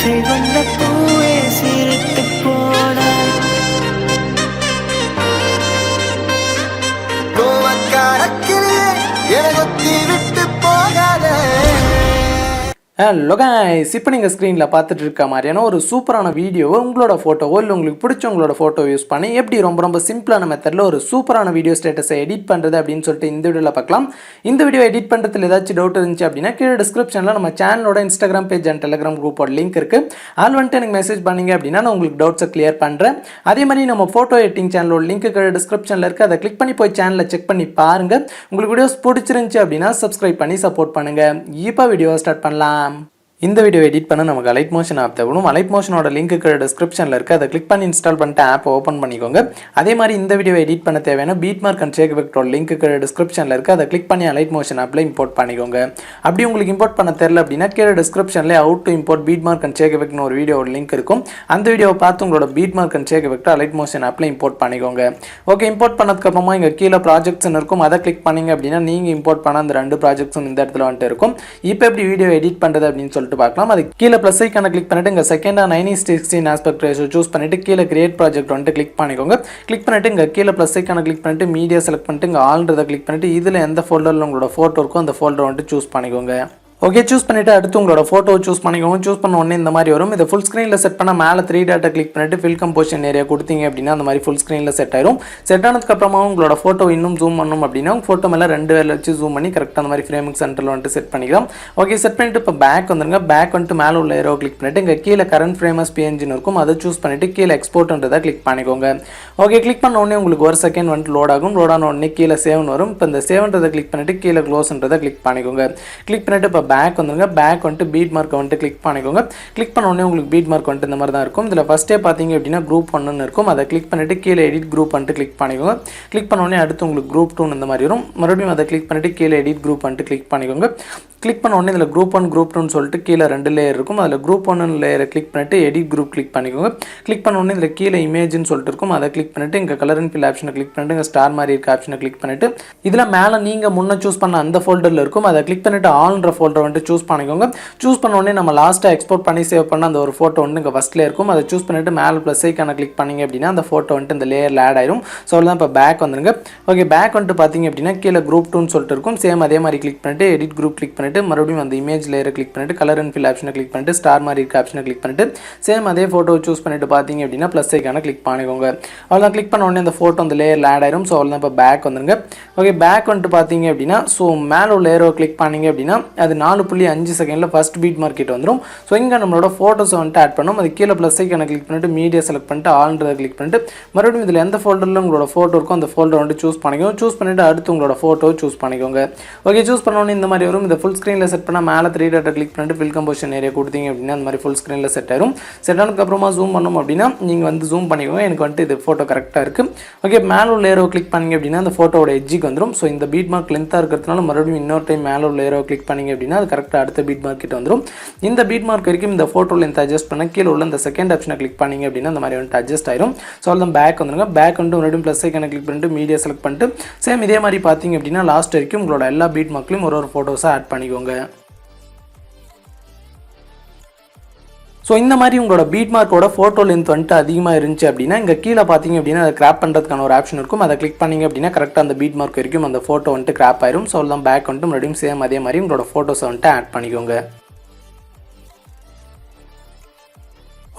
பச்சை வண்ண பூவே சிரித்து போனாய் கோவக்காரக்கிலே எனகொத்தி விட்டு போகாதே. ஹலோ गाइस, இப்போ நீங்கள் ஸ்க்ரீனில் பார்த்துட்டு இருக்க மாதிரியான ஒரு சூப்பரான வீடியோவை உங்களோட ஃபோட்டோவோ இல்லை உங்களுக்கு பிடிச்சவங்களோட ஃபோட்டோ யூஸ் பண்ணி எப்படி ரொம்ப சிம்பிளான மெத்தடில் ஒரு சூப்பரான வீடியோ ஸ்டேட்டஸை எடிட் பண்ணுறது அப்படின்னு சொல்லிட்டு இந்த வீடியோவில் பார்க்கலாம். இந்த வீடியோ எடிட் பண்ணுறதுல ஏதாச்சும் டவுட் இருந்துச்சு அப்படின்னா கீழே டிஸ்கிரிப்ஷனில் நம்ம சேனலோட இன்ஸ்டாகிராம் பேஜ் அண்ட் டெலிகிராம் குரூப்போட லிங்க் இருக்குது. ஆல் வந்துட்டு எனக்கு மெசேஜ் பண்ணிங்க அப்படின்னா நான் உங்களுக்கு டவுட்ஸை கிளியர் பண்ணுறேன். அதே மாதிரி நம்ம ஃபோட்டோ எடிட்டிங் சேனலோட லிங்க் கீழே டிஸ்கிரிப்ஷனில் இருக்குது. அதை கிளிக் பண்ணி போய் சேனலை செக் பண்ணி பாருங்கள். உங்களுக்கு வீடியோஸ் பிடிச்சிருந்துச்சு அப்படின்னா சப்ஸ்கிரைப் பண்ணி சப்போர்ட் பண்ணுங்கள். இப்போ வீடியோ ஸ்டார்ட் பண்ணலாம். இந்த வீடியோ எடிட் பண்ண நமக்கு அலைட் மோஷன் ஆப் தேவைப்படும். அலைட் மோஷனோட லிங்க் டிஸ்கிரிப்ஷனில் இருக்குது. அதை கிளிக் பண்ணி இன்ஸ்டால் பண்ணிட்டு ஆப் ஓப்பன் பண்ணிக்கோங்க. அதே மாதிரி இந்த வீடியோ எடிட் பண்ண தேவையான பீட் மார்க் அண்ட் ஷேக் எஃபெக்ட்டோட லிங்க் டிஸ்கிரிப்ஷனில் இருக்குது. அதை கிளிக் பண்ணி அலைட் மோஷன் ஆப்பில் இம்போர்ட் பண்ணிக்கோங்க. அப்படி உங்களுக்கு இம்போர்ட் பண்ண தெரியல அப்படின்னா கீழே டிஸ்கிரிப்ஷனில் how to import beat mark and shake எஃபெக்ட்னு ஒரு வீடியோட லிங்க் இருக்கும். அந்த வீடியோவை பார்த்து உங்களோட beat mark and shake effect Alight Motion ஆப்பில் இம்போர்ட் பண்ணிக்கோங்க. ஓகே, இம்போர்ட் பண்ணதுக்கப்புறமா இங்கே கீழே ப்ராஜெக்ட்ஸ்னு இருக்கும். அதை கிளிக் பண்ணிங்க அப்படின்னா நீங்கள் இம்போர்ட் பண்ண அந்த 2 ப்ராஜெக்ட்ஸும் இந்த இடத்துல வந்துட்டு இருக்கும். இப்போ எப்படி வீடியோ எடிட் பண்ணுறது அப்படின்னு சொல்லிட்டு பார்க்கலாம். அது கீழே ப்ளஸ் ஐக்கான கிளிக் பண்ணிட்டு இங்கே செகண்டாக 9:16 ஆஸ்பெக்ட் ரேஷியோ சூஸ் பண்ணிட்டு கீழே கிரியேட் ப்ராஜெக்ட் வந்துட்டு கிளிக் பண்ணிக்கோங்க. கிளிக் பண்ணிட்டு இங்கே கீழே ப்ளஸ் ஐக்கான கிளிக் பண்ணிட்டு மீடியா செலக்ட் பண்ணிட்டு இங்கே ஆல்ன்றதை கிளிக் பண்ணிட்டு இதில் எந்த ஃபோல்டரில் உங்களோட ஃபோட்டோ இருக்கோ அந்த ஃபோல்டர் வந்துட்டு சூஸ் பண்ணிக்கோங்க. ஓகே, சூஸ் பண்ணிவிட்டு அடுத்து உங்களோட ஃபோட்டோ சூஸ் பண்ணிக்கோங்க. சூஸ் பண்ண உடனே இந்த மாதிரி வரும். இதை ஃபுல் ஸ்க்ரீனில் செட் பண்ண மேலே 3 டாட்டை கிளிக் பண்ணிட்டு ஃபில் கம்போசிஷன் ஏரியா கொடுத்தீங்க அப்படின்னா அந்த மாதிரி ஃபுல் ஸ்க்ரீனில் செட் ஆயிரும். செட் ஆனதுக்கப்புறமா உங்களோட ஃபோட்டோ இன்னும் ஜூம் பண்ணணும் அப்படின்னா ஃபோட்டோ மேலே 2 வேலை வச்சு ஜூம் பண்ணி கரெக்டாக அந்த மாதிரி ஃப்ரேமுக்கு சென்டரில் வந்துட்டு செட் பண்ணிக்கலாம். ஓகே, செட் பண்ணிட்டு இப்போ பேக் வந்துருங்க. பேக் வந்துட்டு மேலே உள்ள ஏரோ கிளிக் பண்ணிட்டு இங்கே கீழே கரண்ட் ஃப்ரேமஸ் பிஎன்ஜின்னு இருக்கும். அதை சூஸ் பண்ணிட்டு கீழே எக்ஸ்போர்ட்ன்றதை கிளிக் பண்ணிக்கோங்க. ஓகே, கிளிக் பண்ண உடனே உங்களுக்கு 1 செகண்ட் வந்துட்டு லோட் ஆகும். லோட் ஆன உடனே கீழே சேவ்னு வரும். இப்போ இந்த சேவ்ன்றதை கிளிக் பண்ணிட்டு கீழே க்ளோஸ்ன்றதை கிளிக் பண்ணிக்கோங்க. கிளிக் பண்ணிட்டு இப்போ பேக் வந்துருங்க. பேக் வந்துட்டு பீட் மார்க் வந்துட்டு கிளிக் பண்ணிக்கோங்க. கிளிக் பண்ண உடனே உங்களுக்கு பீட் மார்க் வந்துட்டு இந்த மாதிரி தான் இருக்கும். இதில் ஃபஸ்ட்டே பார்த்தீங்க அப்படின்னா குரூப் 1 இருக்கும். அதை கிளிக் பண்ணிட்டு கீழே எடிட் குரூப் வந்துட்டு கிளிக் பண்ணிக்கோங்க. கிளிக் பண்ண உடனே அடுத்து உங்களுக்கு குரூப் 2 இந்த மாதிரி வரும். மறுபடியும் அதை கிளிக் பண்ணிட்டு கீழே எடிட் குரூப் வந்துட்டு கிளிக் பண்ணிக்கோங்க. கிளிக் பண்ண உடனே இதில் குரூப் 1 குரூப் 2 சொல்லிட்டு கீழே 2 லேயர் இருக்கும். அதில் குரூப் 1 லேயரை கிளிக் பண்ணிட்டு எடிட் குரூப் கிளிக் பண்ணிக்கோங்க. கிளிக் பண்ண உடனே இதில் கீழே இமேஜ்னு சொல்லிட்டு இருக்கும். அதை கிளிக் பண்ணிட்டு இங்கே கலர் அண்ட் ஃபில் ஆப்ஷனை கிளிக் பண்ணிட்டு இங்கே ஸ்டார் மாதிரி இருக்க ஆப்ஷனை கிளிக் பண்ணிட்டு இதில் மேலே நீங்கள் முன்னே சூஸ் பண்ண அந்த ஃபோல்டரில் இருக்கும். அதை கிளிக் பண்ணிட்டு ஆல்ன்ற ஃபோல்டர் வந்துட்டு சூஸ் பண்ணிக்கோங்க. சூஸ் பண்ண உடனே நம்ம லாஸ்ட்டாக எக்ஸ்போர்ட் பண்ணி சேவ் பண்ண அந்த ஒரு ஃபோட்டோ வந்து இங்கே ஃபஸ்ட்டில் இருக்கும். அதை சூஸ் பண்ணிட்டு மேலே ப்ளஸ் ஐக்கான கிளிக் பண்ணிங்க அப்படின்னா அந்த ஃபோட்டோ வந்துட்டு இந்த லேயரில் ஆட் ஆயிரும். ஸோ அவ்வளோதான். இப்போ பேக் வந்துருங்க. ஓகே, பேக் வந்துட்டு பார்த்தீங்க அப்படின்னா கீழே குரூப் 2 சொல்லிட்டு இருக்கும். சேம் அதே மாதிரி கிளிக் பண்ணிட்டு எடிட் குரூப் கிளிக் பண்ணிட்டு மறுபடியும் அந்த இமேஜ் லேயரை கிளிக் பண்ணிட்டு கலர் அண்ட் ஃபில் ஆப்ஷனை கிளிக் பண்ணிட்டு ஸ்டார் மாதிரி இருக்க ஆப்ஷனை கிளிக் பண்ணிட்டு சேம் அதே ஃபோட்டோ சூஸ் பண்ணிட்டு பார்த்தீங்க அப்படின்னா ப்ளஸ் ஐக்கான கிளிக் பண்ணிக்கோங்க. அவ்வளோதான். கிளிக் பண்ண உடனே அந்த ஃபோட்டோ அந்த லேயரில் ஆட் ஆயிரும். ஸோ அவ்வளோதான். இப்போ பேக் வந்துருங்க. ஓகே, பேக் வந்துட்டு பார்த்தீங்க அப்படின்னா ஸோ மேலே உள்ள லேயரை கிளிக் பண்ணிங்க அப்படின்னா அது 4.5 செகண்டில் ஃபஸ்ட் பீட் மார்க்கெட் வந்துடும். ஸோ இங்கே நம்மளோட ஃபோட்டோஸை வந்துட்டு ஆட் பண்ணணும். அது கீழே ப்ளஸ் ஐக்கான கிளிக் பண்ணிட்டு மீடியா செலக்ட் பண்ணிட்டு ஆல்ன்றதை கிளிக் பண்ணிட்டு மறுபடியும் இதில் எந்த ஃபோல்டரில் உங்களோட ஃபோட்டோ இருக்கும் அந்த ஃபோல்டர் வந்துட்டு சூஸ் பண்ணிக்கோங்க. சூஸ் பண்ணிட்டு அடுத்து உங்களோட ஃபோட்டோ சூஸ் பண்ணிக்கோங்க. ஓகே, சூஸ் பண்ணோன்னே இந்த மாதிரி வரும். இதை ஃபுல் ஸ்க்ரீனில் செட் பண்ணால் மேலே 3 டாட்டை கிளிக் பண்ணிட்டு ஃபில் கம்போசிஷன் ஏரியா கொடுத்தீங்க அப்படின்னா அந்த மாதிரி ஃபுல் ஸ்க்ரீனில் செட் ஆயிரும். செட் ஆனதுக்கப்புறமா ஜூம் பண்ணணும் அப்படின்னா நீங்கள் வந்து ஜூம் பண்ணிக்கோங்க. எனக்கு வந்துட்டு இது ஃபோட்டோ கரெக்டாக இருக்குது. ஓகே, மேலே உள்ள ஏரோ கிளிக் பண்ணிங்க அப்படின்னா அந்த ஃபோட்டோட எட்ஜுக்கு வந்துடும். ஸோ இந்த பீட் மார்க் லென்த்தாக இருக்கிறதுனால மறுபடியும் இன்னொரு டைம் மேலே உள்ள ஏரோ கிளிக் பண்ணிங்க அப்படின்னா அது கரெக்டாக அடுத்த பீட் மார்க்கிட்ட வந்துடும். இந்த பீட் மார்க் வரைக்கும் இந்த ஃபோட்டோ லென்த் அட்ஜஸ்ட் பண்ண கீழே உள்ள இந்த செகண்ட் ஆப்ஷனை கிளிக் பண்ணிங்க அப்படின்னா அந்த மாதிரி வந்துட்டு அட்ஜஸ்ட் ஆயிரும். ஸோ அவ்வளோதான். பேக் வந்துருங்க. பேக் வந்துட்டு மறுபடியும் ப்ளஸ் ஐக்கான கிளிக் பண்ணிட்டு மீடியா செலக்ட் பண்ணிட்டு சேம் இதே மாதிரி பார்த்தீங்க அப்படின்னா லாஸ்ட் வரைக்கும் உங்களோட எல்லா பீட் மார்க்லையும் ஒரு ஃபோட்டோஸை ஆட் பண்ணிக்கோங்க. ஸோ இந்த மாதிரி உங்களோட பீட் மார்க்கோட ஃபோட்டோ லென்த் வந்துட்டு அதிகமாக இருந்துச்சு அப்படின்னா இங்கே கீழே பார்த்தீங்க அப்படின்னா அதை கிராப் பண்ணுறதுக்கான ஒரு ஆப்ஷன் இருக்கும். அதை கிளிக் பண்ணிங்க அப்படின்னா கரெக்டாக அந்த பீட் மார்க் வரைக்கும் அந்த ஃபோட்டோ வந்துட்டு கிராப் ஆயிரும். ஸோ அவ்வளோதான். பேக் வந்துட்டு மறுபடியும் சேம் அதே மாதிரி உங்களோட ஃபோட்டோஸை வந்துட்டு ஆட் பண்ணிக்கோங்க.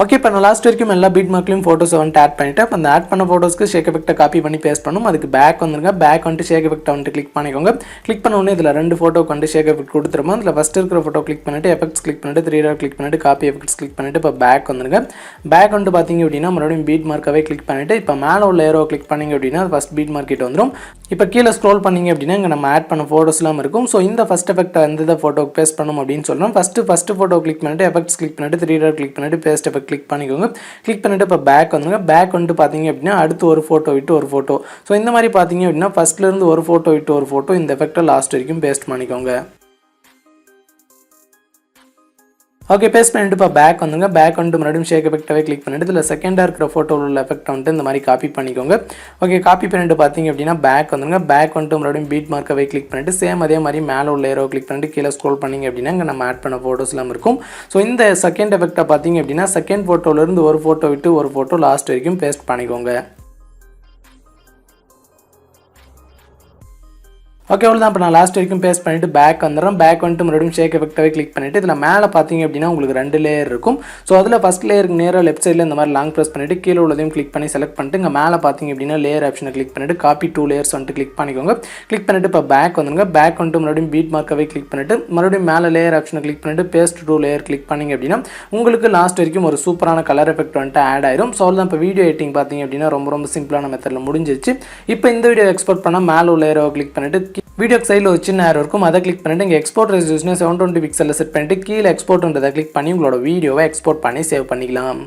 ஓகே, இப்போ நான் லாஸ்ட் வரைக்கும் எல்லா பீட் மார்க்லையும் ஃபோட்டோஸை வந்துட்டு ஆட் பண்ணிவிட்டு அந்த ஆட் பண்ண ஃபோட்டோஸ்க்கு ஷேக் எஃபெக்ட்டை காப்பி பண்ணி பேஸ்ட் பண்ணும். அதுக்கு பேக் வந்துருங்க. பேக் வந்துட்டு ஷேக் எஃபெக்ட்டை வந்துட்டு கிளிக் பண்ணிக்கோங்க. கிளிக் பண்ண உடனே இதில் 2 ஃபோட்டோக்கு வந்துட்டு ஷேக் எஃபெக்ட் கொடுத்துருமா. அதில் ஃபஸ்ட் இருக்கிற ஃபோட்டோ கிளிக் பண்ணிட்டு எஃபெக்ட்ஸ் கிளிக் பண்ணிட்டு 3 டாட் கிளிக் பண்ணிட்டு காப்பி எஃபெக்ட்ஸ் கிளிக் பண்ணிட்டு இப்போ பேக் வந்துருங்க. பேக் வந்துட்டு பார்த்தீங்க அப்படின்னா மறுபடியும் பீட் மார்க்காகவே கிளிக் பண்ணிட்டு இப்போ மேலே உள்ள ஏரோ கிளிக் பண்ணிங்க அப்படின்னா ஃபஸ்ட் பீட் மார்க்கிட்ட வந்துடும். இப்போ கீழே ஸ்க்ரோல் பண்ணிங்க அப்படின்னா இங்கே நம்ம ஆட் பண்ண ஃபோட்டோஸ்லாம் இருக்கும். ஸோ இந்த ஃபஸ்ட் எஃபெக்ட்டை வந்து ஃபோட்டோக்கு பேஸ்ட் பண்ணணும் அப்படின்னு சொல்லணும். ஃபஸ்ட்டு ஃபோட்டோ கிளிக் பண்ணிட்டு எஃபெக்ட்ஸ் கிளிக் பண்ணிட்டு 3 டாட் கிளிக் பண்ணிட்டு பேஸ்ட் எஃபெக்ட் கிளிக் பண்ணிக்கோங்க. கிளிக் பண்ணிட்டு இப்போ பேக் வந்துங்க. பேக் வந்துட்டு பார்த்தீங்க அப்படின்னா அடுத்து ஒரு ஃபோட்டோ விட்டு ஒரு ஃபோட்டோ. ஸோ இந்த மாதிரி பார்த்தீங்க அப்படின்னா ஃபஸ்ட்லேருந்து ஒரு ஃபோட்டோ விட்டு ஒரு ஃபோட்டோ இந்த எஃபெக்ட்டை லாஸ்ட் வரைக்கும் பேஸ்ட் பண்ணிக்கோங்க. ஓகே பேஸ்ட் பண்ணிட்டு இப்போ பேக் வந்துங்க. பேக் வந்துட்டு மறுபடியும் ஷேக் எஃபெக்டாகவே கிளிக் பண்ணிட்டு இதில் செகண்டாக இருக்கிற ஃபோட்டோவில் உள்ள எஃபெக்ட் வந்துட்டு இந்த மாதிரி காப்பி பண்ணிக்கோங்க. ஓகே காப்பி பண்ணிட்டு பார்த்தீங்க அப்படின்னா பேக் வந்துங்க. பேக் வந்துட்டு மறுபடியும் பீட் மார்க்கவே கிளிக் பண்ணிட்டு சேம் அதே மாதிரி மேலே உள்ள ஏரோ கிளிக் பண்ணிட்டு கீழே ஸ்க்ரோல் பண்ணிங்க அப்படின்னா இங்கே நம்ம ஆட் பண்ண ஃபோட்டோஸ்லாம் இருக்கும். ஸோ இந்த செகண்ட் எஃபெக்டை பார்த்தீங்க அப்படின்னா செகண்ட் ஃபோட்டோலேருந்து ஒரு ஃபோட்டோ விட்டு ஒரு ஃபோட்டோ லாஸ்ட் வரைக்கும் பேஸ்ட் பண்ணிக்கோங்க. ஓகே அவ்வளோதான். இப்போ நான் லாஸ்ட் வரைக்கும் பேஸ்ட் பண்ணிட்டு பேக் வந்துடுறேன். பேக் வந்துட்டு மறுபடியும் ஷேக் எஃபெக்டாகவே கிளிக் பண்ணிட்டு இதில் மேலே பார்த்தீங்க அப்படின்னா உங்களுக்கு 2 லேயர் இருக்கும். ஸோ அதில் ஃபஸ்ட் லேயருக்கு நேராக லெஃப்ட் சைடில் இந்த மாதிரி லாங் ப்ரெஸ் பண்ணிட்டு கீழே உள்ளதையும் கிளிக் பண்ணி செலக்ட் பண்ணிட்டு இங்கே மேலே பார்த்தீங்க அப்படின்னா லேயர் ஆப்ஷனை கிளிக் பண்ணிட்டு காப்பி 2 லேயர்ஸ் வந்துட்டு கிளிக் பண்ணிக்கோங்க. கிளிக் பண்ணிட்டு இப்போ பேக் வந்துங்க. பேக் வந்துட்டு மறுபடியும் பீட் மார்க்கவே கிளிக் பண்ணிட்டு மறுபடியும் மேலே லேயர் ஆப்ஷனை கிளிக் பண்ணிட்டு பேஸ்ட் 2 லேயர் கிளிக் பண்ணிங்க அப்படின்னா உங்களுக்கு லாஸ்ட் வரைக்கும் ஒரு சூப்பரான கலர் எஃபெக்ட் வந்துட்டு ஆட் ஆயிரும். ஸோ அவ்வளோதான். இப்போ வீடியோ எடிட்டிங் பார்த்தீங்க அப்படின்னா ரொம்ப சிம்பிளான மெத்தடில் முடிஞ்சிச்சு. இப்போ இந்த வீடியோ எக்ஸ்போர்ட் பண்ணால் மேலே உள்ள லேயரை கிளிக் பண்ணிட்டு வீடியோக்கு சைடில் ஒரு சின்ன ஏரோ இருக்கும். அதை கிளிக் பண்ணிட்டு இங்கே எக்ஸ்போர்ட் ரெசல்யூஷனை 720 பிக்சலில் செட் பண்ணிட்டு கீழே எக்ஸ்போர்ட்ன்றதை கிளிக் பண்ணி உங்களோட வீடியோவை எக்ஸ்போர்ட் பண்ணி சேவ் பண்ணிக்கலாம்.